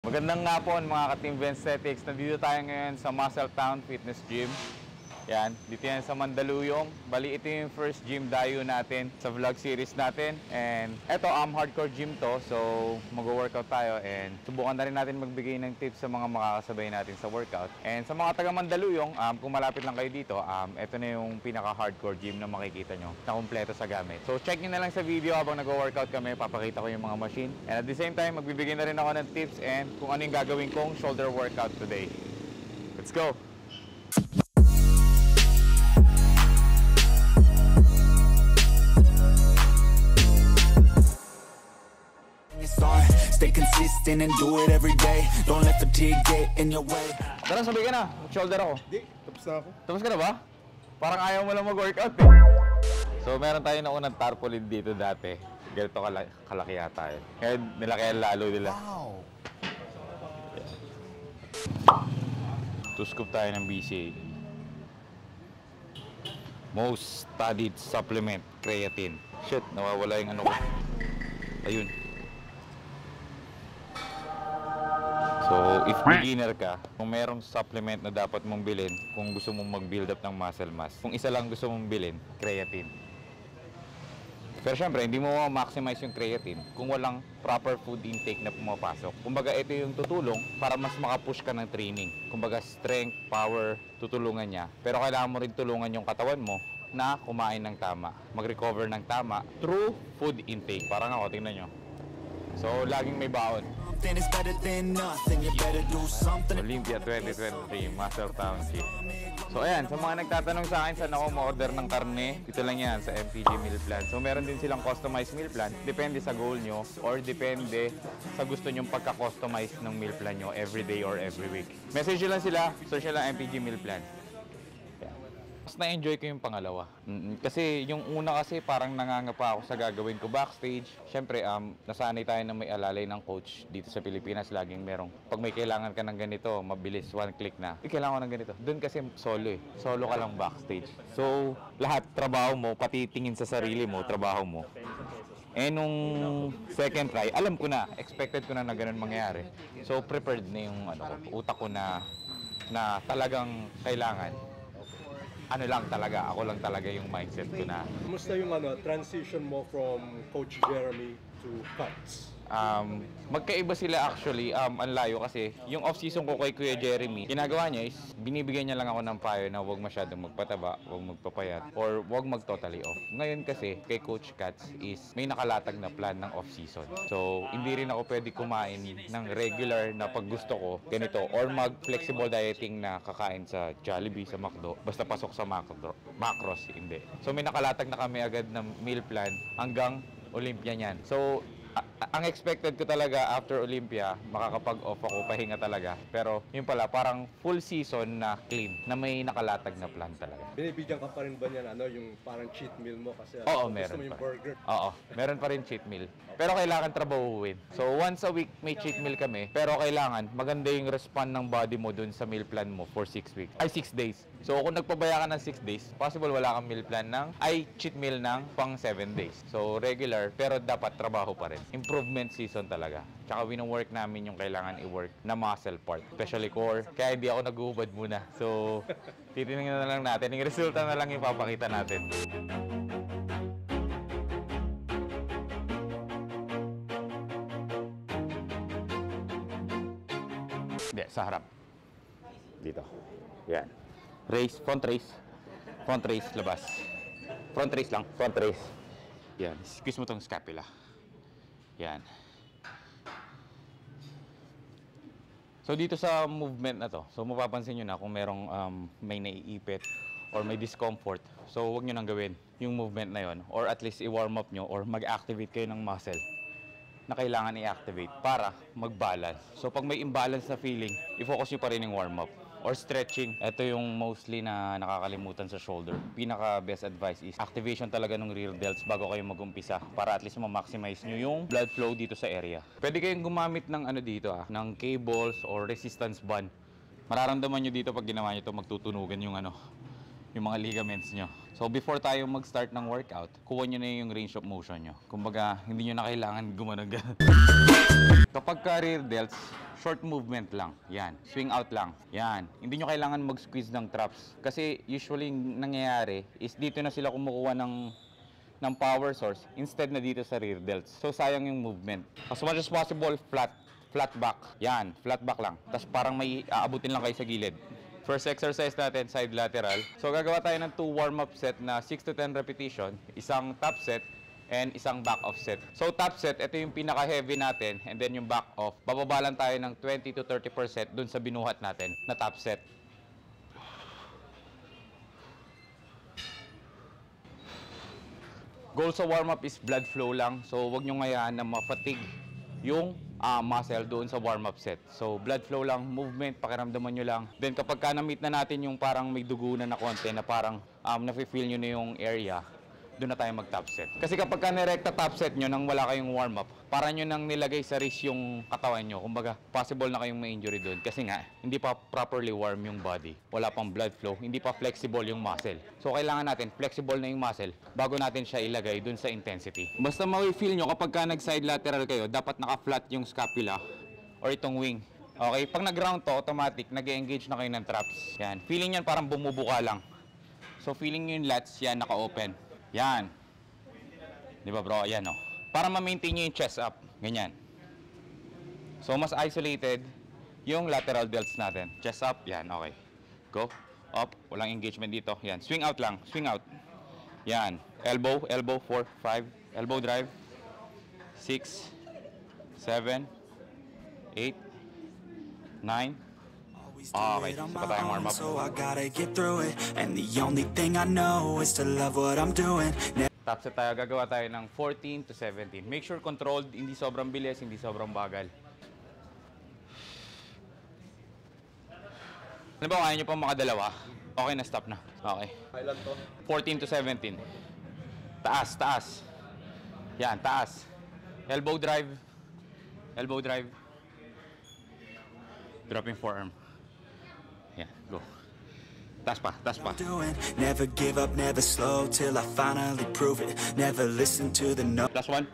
Magandang hapon mga ka-Team Vensthetics. Nandito tayo ngayon sa Muscle Town Fitness Gym. Yan, dito yan sa Mandaluyong. Bali, ito yung first gym dayo natin sa vlog series natin. And eto, hardcore gym to. So, mag-workout tayo and subukan na rin natin magbigay ng tips sa mga makakasabay natin sa workout. And sa mga taga Mandaluyong, kung malapit lang kayo dito, eto na yung pinaka-hardcore gym na makikita nyo na kumpleto sa gamit. So, check nyo na lang sa video habang nag-workout kami. Papakita ko yung mga machine. And at the same time, magbibigay na rin ako ng tips and kung ano yung gagawin kong shoulder workout today. Let's go! Stay consistent and do it every day. Don't let fatigue get in your way. Tara, sabay ka na. Shoulder ako. Hindi, tapos na ako. Tapos ka na ba? Parang ayaw mo lang mag-workout eh. So, meron tayo na unang tarpaulin dito dati. Ganito kalaki yata yun. Kaya nilakihan lalo nila. Wow. Two-scoop tayo ng BCA. Most studied supplement, creatine. Shit, nawawala yung ano ko. Ayun. So, if beginner ka, kung merong supplement na dapat mong bilhin, kung gusto mong mag-build up ng muscle mass, kung isa lang gusto mong bilhin, creatine. Pero syempre, hindi mo ma-maximize yung creatine kung walang proper food intake na pumapasok. Kumbaga, ito yung tutulong para mas makapush ka ng training. Kumbaga, strength, power, tutulungan niya. Pero kailangan mo rin tulungan yung katawan mo na kumain ng tama, mag-recover ng tama through food intake. Parang ako, tingnan nyo. So, laging may baon. Then it's better than nothing. You better do something. Olympia 2023, Muscle Town Gym. So ayan, sa mga nagtatanong sa akin saan ako ma-order ng karne, dito lang yan sa MPG Meal Plan. So meron din silang customized meal plan, depende sa goal nyo or depende sa gusto nyong pagka-customize ng meal plan nyo every day or every week. Message nyo lang sila, search nyo lang MPG Meal Plan. Mas na-enjoy ko yung pangalawa. Kasi yung una kasi parang nangangapa ako sa gagawin ko backstage. Siyempre, nasanay tayo na may alalay ng coach dito sa Pilipinas. Laging merong, pag may kailangan ka ng ganito, mabilis, one click na. Kailangan ko ng ganito. Doon kasi solo eh. Solo ka lang backstage. So, lahat trabaho mo, pati tingin sa sarili mo, trabaho mo. Eh nung second try, alam ko na, expected ko na ganun mangyari. So, prepared na yung utak ko na talagang kailangan. Ano lang talaga, ako lang talaga yung mindset ko na. Kumusta yung transition mo from Coach Jeremy to Cuts? Magkaiba sila actually, ang layo kasi yung off-season ko kay Kuya Jeremy, ginagawa niya is binibigyan niya lang ako ng payo na huwag masyadong magpataba, huwag magpapayat, or huwag mag-totally off. Ngayon kasi, kay Coach Cuts is may nakalatag na plan ng off-season. So, hindi rin ako pwede kumain ng regular na pag gusto ko, ganito, or mag-flexible dieting na kakain sa Jollibee, sa McDo, basta pasok sa macros, hindi. So, may nakalatag na kami agad ng meal plan hanggang Olympia niyan. So, ang expected ko talaga after Olympia, makakapag-off ako, pahinga talaga. Pero yun pala, parang full season na clean, na may nakalatag na plan talaga. Binibigyan ka pa rin ba niyan, yung parang cheat meal mo? Kasi Oo, gusto meron mo yung pa. burger. Oo, meron pa rin cheat meal. Pero kailangan trabahuin. So once a week may cheat meal kami, pero kailangan maganda yung respond ng body mo dun sa meal plan mo for 6 weeks. Ay, 6 days. So kung nagpabaya ka ng 6 days, possible wala kang meal plan cheat meal ng pang 7 days. So regular, pero dapat trabaho pa rin. Improvement season talaga. Tsaka wino-work namin yung kailangan i-work na muscle part, especially core. Kaya hindi ako nag-uubad muna. So titingnan na lang natin. Yung resulta na lang ipapakita natin. Hindi, sa harap. Dito. Yan. Raise, front raise. Front raise, labas. Front raise lang, front raise. Yan. Squeeze mo tong scapula. Yan. So dito sa movement na to, so mapapansin nyo na kung merong may naiipit or may discomfort. So huwag nyo nang gawin yung movement na yon, or at least i-warm up nyo or mag-activate kayo ng muscle na kailangan i-activate para mag-balance. So pag may imbalance na feeling, i-focus nyo pa rin yung warm-up or stretching. Ito yung mostly na nakakalimutan sa shoulder. Pinaka best advice is activation talaga ng rear delts bago kayo mag-umpisa para at least ma-maximize nyo yung blood flow dito sa area. Pwede kayong gumamit ng dito ng cables or resistance band. Mararamdaman nyo dito pag ginawa nyo ito, magtutunugan yung yung mga ligaments nyo. So before tayo mag-start ng workout, kuha nyo na yung range of motion nyo. Kumbaga, hindi nyo na kailangan gumanon. Kapag ka rear delts, short movement lang. Yan. Swing out lang. Yan. Hindi nyo kailangan mag-squeeze ng traps. Kasi usually yung nangyayari is dito na sila kumukuha ng power source instead na dito sa rear delts. So sayang yung movement. As much as possible, flat back. Yan. Flat back lang. Tapos parang may aabutin lang kayo sa gilid. First exercise natin, side lateral. So gagawa tayo ng 2 warm-up set na 6 to 10 repetition. Isang top set and isang back off set. So top set, ito yung pinaka-heavy natin, and then yung back off, bababa lang tayo ng 20 to 30% dun sa binuhat natin na top set. Goal sa warm-up is blood flow lang, so huwag nyo ngayaan na ma-fatigue yung muscle doon sa warm-up set. So blood flow lang, movement, pakiramdaman nyo lang. Then kapag na-meet na natin yung parang may dugo na konti, na parang nafe-feel nyo na yung area, doon na tayo mag-top set. Kasi kapag nirekta top set nyo nang wala kayong warm-up, para nyo nang nilagay sa wrist yung katawan nyo. Kumbaga, possible na kayong ma-injury doon. Kasi nga, hindi pa properly warm yung body. Wala pang blood flow, hindi pa flexible yung muscle. So, kailangan natin flexible na yung muscle bago natin siya ilagay doon sa intensity. Basta ma-feel nyo kapag nag-side lateral kayo, dapat naka-flat yung scapula or itong wing. Okay? Pag nag-ground to, automatic, nag-engage na kayo ng traps. Yan. Feeling yan parang bumubuka lang. So, feeling nyo yung lats, yan, naka-open. Yan. Di ba bro? Yan o. Para ma-maintain nyo yung chest up. Ganyan. So, mas isolated yung lateral delts natin. Chest up. Yan. Okay. Go. Up. Walang engagement dito. Yan. Swing out lang. Swing out. Yan. Elbow. Elbow. 4, 5. Elbow drive. 6, 7, 8, 9. Okay, isa pa tayong warm up. So I gotta get through it, and the only thing I know is to love what I'm doing. Top set tayo, gagawa tayo ng 14 to 17. Make sure controlled, hindi sobrang bilis, hindi sobrang bagal. Ano ba, kaya nyo pang makadalawa? Okay na, stop na. Okay. Kailan to? 14 to 17. Taas, taas. Yan, taas. Elbow drive. Elbow drive. Dropping forearm. Yan, go. Taas pa, taas pa. Never give up, never slow till I finally prove it. Never listen to the no. Last one.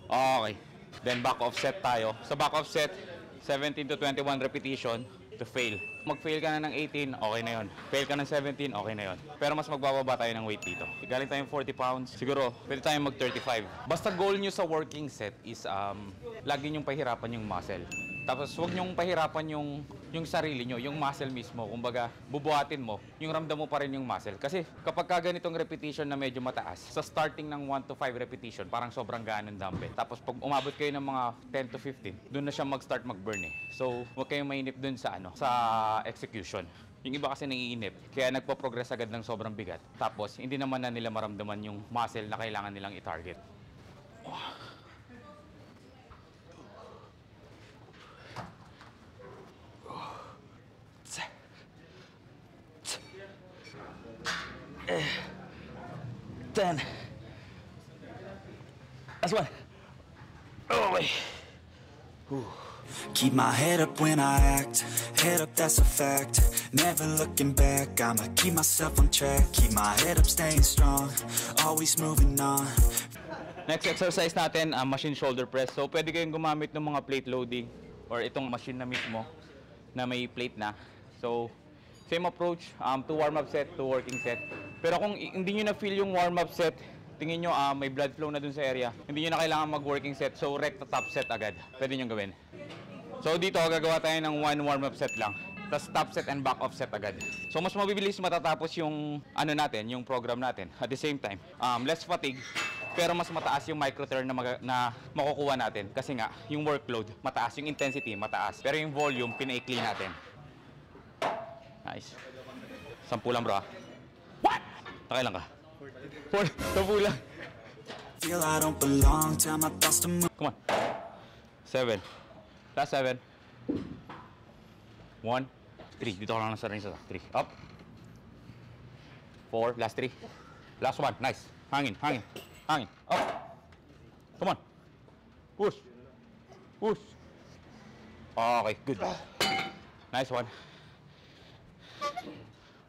Okay. Then back offset tayo. Sa back offset, 17 to 21 repetition to fail. Mag-fail ka na ng 18, okay na yun. Fail ka ng 17, okay na yun. Pero mas magbababa tayo ng weight dito. Galing tayong 40 pounds. Siguro, pwede tayong mag-35. Basta goal nyo sa working set is lagi nyong pahirapan yung muscle. Tapos huwag nyong pahirapan yung sarili nyo, yung muscle mismo. Kumbaga, bubuhatin mo, yung ramdam mo pa rin yung muscle. Kasi kapag ka ganitong repetition na medyo mataas, sa starting ng 1 to 5 repetition, parang sobrang gaan ng dumbbell. Tapos pag umabot kayo ng mga 10 to 15, doon na siya mag-start mag-burn eh. So, huwag kayong mainip doon sa execution. Yung iba kasi nangiinip, kaya nagpo-progress agad ng sobrang bigat. Tapos, hindi naman na nila maramdaman yung muscle na kailangan nilang i-target. Ten. Last one. Oh, wait. Keep my head up when I act. Head up, that's a fact. Never looking back. I'ma keep myself on track. Keep my head up, staying strong. Always moving on. Next exercise natin, machine shoulder press. So, pwede kayong gumamit ng mga plate loading or itong machine na mismo na may plate na. So, same approach, 2 warm-up set, 2 working set. Pero kung hindi nyo na-feel yung warm-up set, tingin nyo may blood flow na dun sa area, hindi nyo na kailangan mag-working set, so recta top set agad. Pwede nyo gawin. So dito, gagawa tayo ng 1 warm-up set lang. Tapos top set and back off set agad. So mas mabibilis matatapos yung natin, yung program natin. At the same time, less fatigue, pero mas mataas yung microturn na makukuha natin. Kasi nga, yung workload, mataas. Yung intensity, mataas. Pero yung volume, pinaikli natin. Nice. 10 lang bro. What? Nakailan ka? 10 lang. Feel I don't belong. Tell my thoughts to move. Come on. 7. Last 7. 1. 3. Dito ko lang nasa rin sa 3. Up. 4. Last 3. Last 1. Nice. Hangin. Hangin. Hangin. Up. Come on. Push. Push. Okay. Good. Nice one.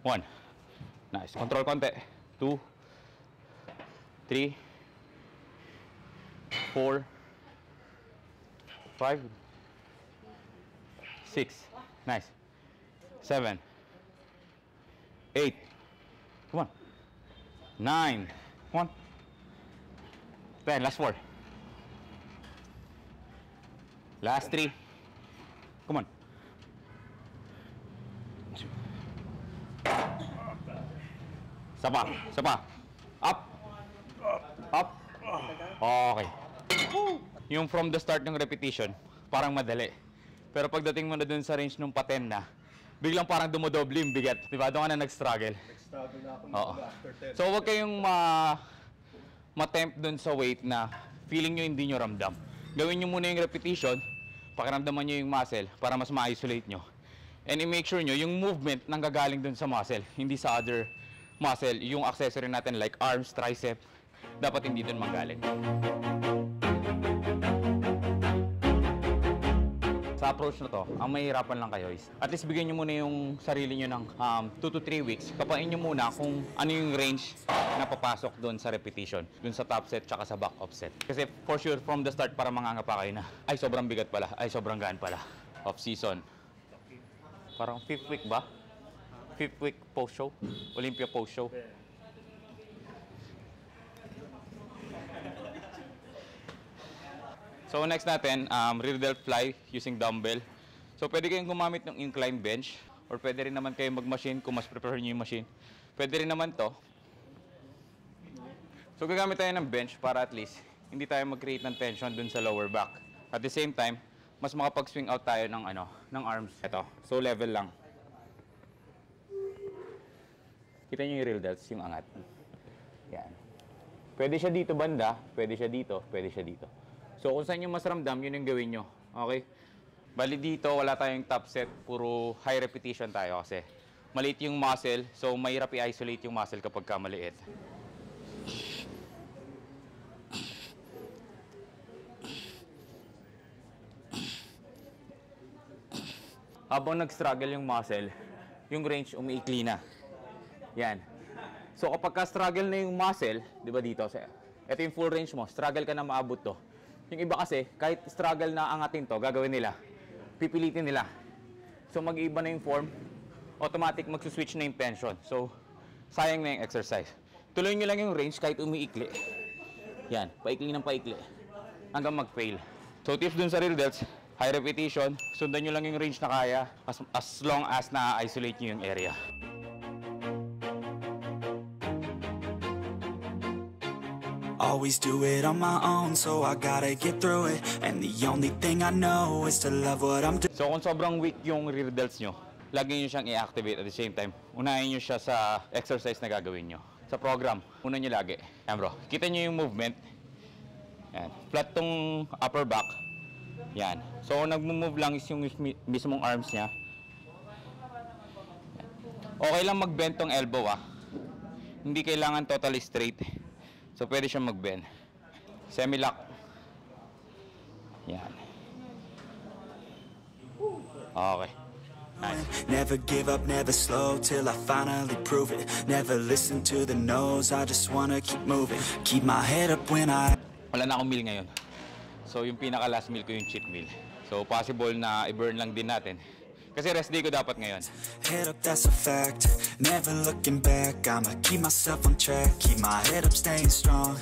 1. Nice. Control konti. 2. 3. 4. 5, 6, nice. 7, 8, come on. 9, come on. 10, last 4. Last 3. Come on. Isa pa. Up. Up. Okay. Yung from the start ng repetition, parang madali. Pero pagdating mo na dun sa range nung pa-10 na, biglang parang dumodoble yung bigat. Diba? Doon ka na nag-struggle. Nag-struggle na ako Oo. after 10. So huwag kayong ma-tempt dun sa weight na feeling nyo hindi nyo ramdam. Gawin nyo muna yung repetition, pakiramdaman nyo yung muscle para mas ma-isolate nyo. And i-make sure nyo yung movement nanggagaling dun sa muscle, hindi sa other muscle. Yung accessory natin like arms, tricep, dapat hindi dun manggaling. Sa approach na to, ang mahihirapan lang kayo is, at least bigyan nyo muna yung sarili nyo ng 2 to 3 weeks. Kapain nyo muna kung ano yung range na papasok doon sa repetition, doon sa top set tsaka sa back offset. Kasi for sure, from the start, para manganga pa kayo na, ay sobrang bigat pala, ay sobrang gaan pala. Off season. Parang 5th week ba? 5th week post-show? Olympia post-show? So next natin, rear delt fly using dumbbell. So pwede kayong gumamit ng incline bench or pwede rin naman kayong mag-machine kung mas prefer nyo yung machine. Pwede rin naman to. So gagamit tayo ng bench para at least hindi tayo mag-create ng tension dun sa lower back. At the same time, mas makapag-swing out tayo ng, ng arms. Ito, so level lang. Kita nyo yung rear delts, yung angat. Yan. Pwede siya dito banda, pwede siya dito, pwede siya dito. So kung saan yung mas ramdam, yun yung gawin nyo. Okay? Bali dito, wala tayong top set. Puro high repetition tayo kasi maliit yung muscle. So mahirap i-isolate yung muscle kapag ka maliit. Habang nag-struggle yung muscle, yung range umiikli na. Yan. So kapag ka-struggle na yung muscle, di ba dito, ito yung full range mo, struggle ka na maabot to. Yung iba kasi, kahit struggle na angatin to, gagawin nila. Pipilitin nila. So mag-iiba na yung form, automatic magsuswitch na yung tension. So, sayang na yung exercise. Tuloy nyo lang yung range kahit umiikli. Yan, paikli ng paikli. Hanggang mag-fail. So tips dun sa rear delts, high repetition, sundan nyo lang yung range na kaya as long as na-isolate nyo yung area. Always do it on my own, so I gotta get through it. And the only thing I know is to love what I'm doing. So kung sobrang weak yung rear delts nyo, lagi nyo siyang i-activate at the same time. Unahin nyo siya sa exercise na gagawin nyo. Sa program, una nyo lagi. Yan bro, kita nyo yung movement. Yan. Flat tong upper back. Yan. So nag-move lang is yung mismong arms niya. Okay lang mag-bend tong elbow Hindi kailangan totally straight. So, pwede siyang mag-bend. Semi-lock. Yan. Okay. Nice. Never give up, never slow till I finally prove it. Never listen to the no's, I just wanna keep moving. Keep my head up when I... Wala na akong meal ngayon. So, yung pinaka-last meal ko yung cheat meal. So, possible na i-burn lang din natin. Kasi rest day ko dapat ngayon. Head up, that's a fact. Never looking back. I'ma keep myself on track. Keep my head up, staying strong.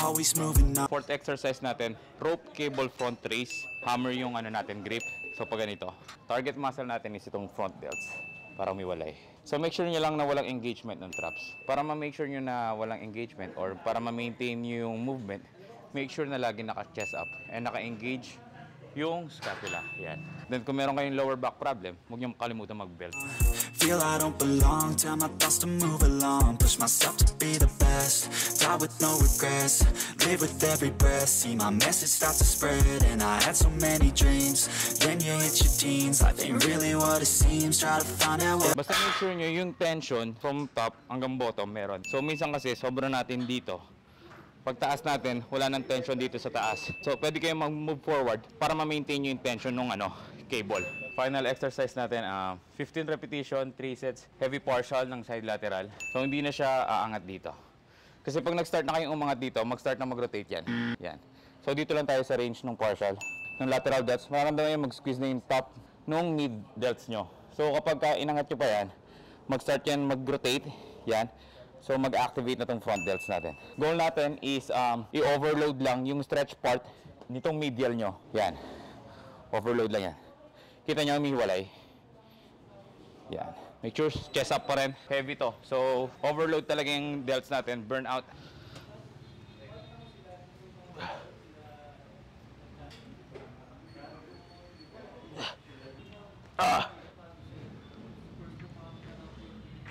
Always moving on. Fourth exercise natin, rope cable front raise. Hammer yung natin, grip. So pag ganito, target muscle natin is itong front delts para umiwalay. So make sure nyo lang na walang engagement ng traps. Para ma-make sure nyo na walang engagement or para ma-maintain yung movement, make sure na lagi naka-chest up and naka-engage yung scapula. Yan. Then kung meron kayong lower back problem, huwag nyo makalimutan mag-belt. Feel I don't belong, tell my thoughts to move along. Push myself to be the best, die with no regrets. Live with every breath, see my message start to spread. And I had so many dreams, then you hit your teens. Life ain't really what it seems, try to find out what... Basta make sure nyo yung tension from top hanggang bottom meron. So minsan kasi sobra natin dito. Pagtaas natin, wala nang tension dito sa taas. So, pwede kayong mag-move forward para ma-maintain nyo yung tension ng cable. Final exercise natin, 15 repetition, 3 sets, heavy partial ng side lateral. So, hindi na siya aangat dito. Kasi pag nag-start na kayong umangat dito, mag-start na mag-rotate yan. Yan. So, dito lang tayo sa range ng partial. ng lateral delts, mararamdaman nyo mag-squeeze na yung top nung mid delts nyo. So kapag inangat nyo pa yan, mag-start yan mag-rotate, yan. So mag-activate na tong front delts natin. Goal natin is i-overload lang yung stretch part nitong medial nyo. Yan. Overload lang yan. Kita nyo umihiwalay. Yan. Make sure chest up pa rin. Heavy to. So overload talaga yung delts natin. Burn out.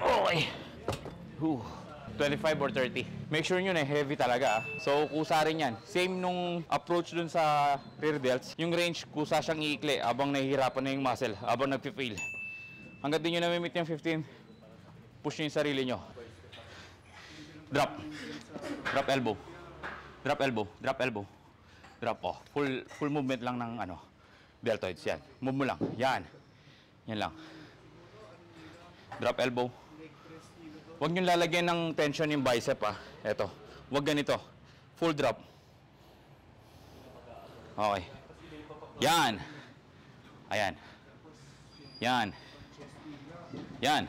Okay. 25 or 30. Make sure nyo na heavy talaga. So, kusa rin yan. Same nung approach dun sa rear delts. Yung range, kusa siyang iikli abang nahihirapan na yung muscle, abang nagpi-fail. Hanggat di nyo na-meet yung 15, push nyo yung sarili nyo. Drop. Drop elbow. Drop elbow. Drop elbow. Drop. Oh. Full movement lang ng deltoids. Yan. Move mo lang. Yan. Yan lang. Drop elbow. Huwag nyo lalagyan ng tension yung bicep Eto. Huwag ganito. Full drop. Okay. Yan. Ayan. Yan. Yan.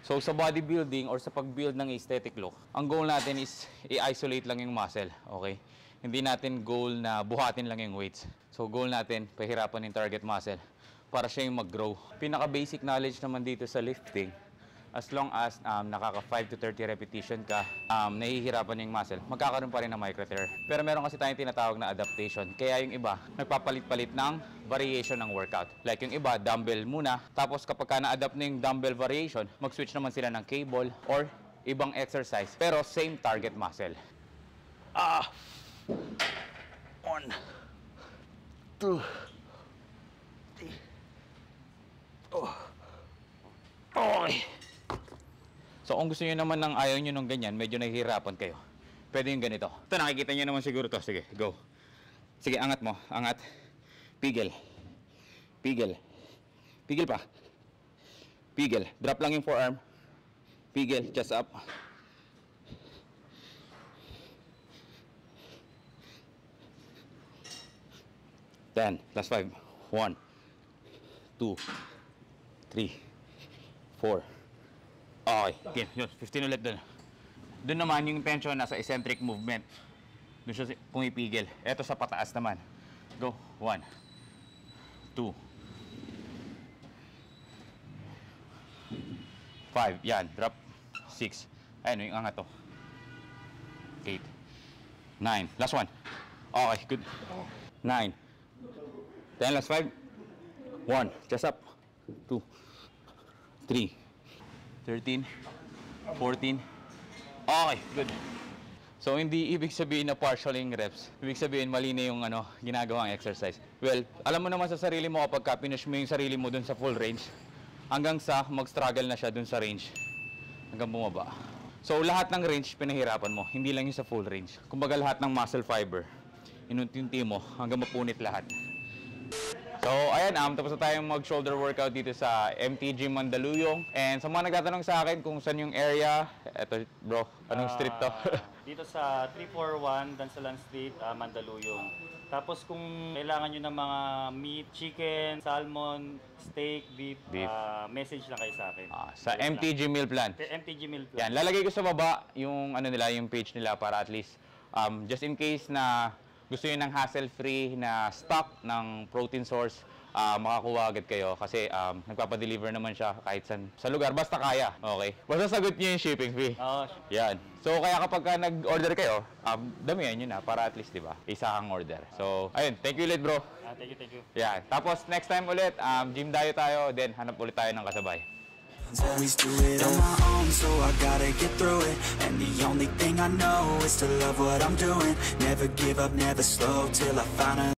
So sa bodybuilding or sa pag-build ng aesthetic look, ang goal natin is i-isolate lang yung muscle. Okay? Hindi natin goal na buhatin lang yung weights. So goal natin, pahirapan yung target muscle para siya yung mag-grow. Pinaka-basic knowledge naman dito sa lifting, as long as nakaka 5 to 30 repetition ka, nahihirapan yung muscle, magkakaroon pa rin ng micro tear. Pero meron kasi tayong tinatawag na adaptation. Kaya yung iba, nagpapalit-palit ng variation ng workout. Like yung iba, dumbbell muna, tapos kapag na-adapt na yung dumbbell variation, mag-switch naman sila ng cable or ibang exercise, pero same target muscle. 1, 2, 3. Okay. So kung gusto nyo naman ng ayaw nyo ng ganyan, medyo nahihirapan kayo, pwede yung ganito. Ito, nakikita nyo naman siguro to. Sige, go. Sige, angat mo. Angat. Pigil. Pigil. Pigil pa. Pigil. Drop lang yung forearm. Pigil. Chest up. Then, last 5. 1, 2, 3, 4. Okay, again, yun, 15 ulit dun. Dun naman yung tension nasa eccentric movement. Dun siya pumipigil. Eto sa pataas naman. Go, 1, 2, 5, yan, drop, 6. Ayun, yung angat to. 8, 9, last one. Okay, good. 9, 10, last 5. 1, chest up. 2, 3, 13, 14. Okay, good. So, hindi ibig sabihin na partial yung reps. Ibig sabihin, mali na yung ginagawang exercise. Well, alam mo naman sa sarili mo kapag pinush mo yung sarili mo dun sa full range, hanggang sa mag-struggle na siya dun sa range, hanggang bumaba. So, lahat ng range, pinahirapan mo. Hindi lang yung sa full range. Kumbaga, lahat ng muscle fiber, inunti-unti mo hanggang mapunit lahat. So, ayan, tapos na tayong mag-shoulder workout dito sa MTG Mandaluyong. And sa mga nagtatanong sa akin kung saan yung area, eto bro, anong street to? Dito sa 341 Dansalan Street, Mandaluyong. Tapos kung kailangan nyo ng mga meat, chicken, salmon, steak, beef. Message lang kayo sa akin. Sa MTG Meal Plan. MTG Meal Plan. Yan, lalagay ko sa baba yung nila, yung page nila para at least just in case na gusto nyo ng hassle-free na stock ng protein source, makakuha agad kayo kasi nagpapadeliver naman siya kahit sa lugar, basta kaya. Okay? Basta sagot nyo yung shipping fee. Oo. Yan. So, kaya kapag nag-order kayo, damihan nyo na para at least, di ba, isa kang order. So, ayun. Thank you ulit, bro. Thank you. Yan. Tapos, next time ulit, gym dayo tayo, then hanap ulit tayo ng kasabay. Always do it on my own, so I gotta get through it. And the only thing I know is to love what I'm doing. Never give up, never slow, till I finally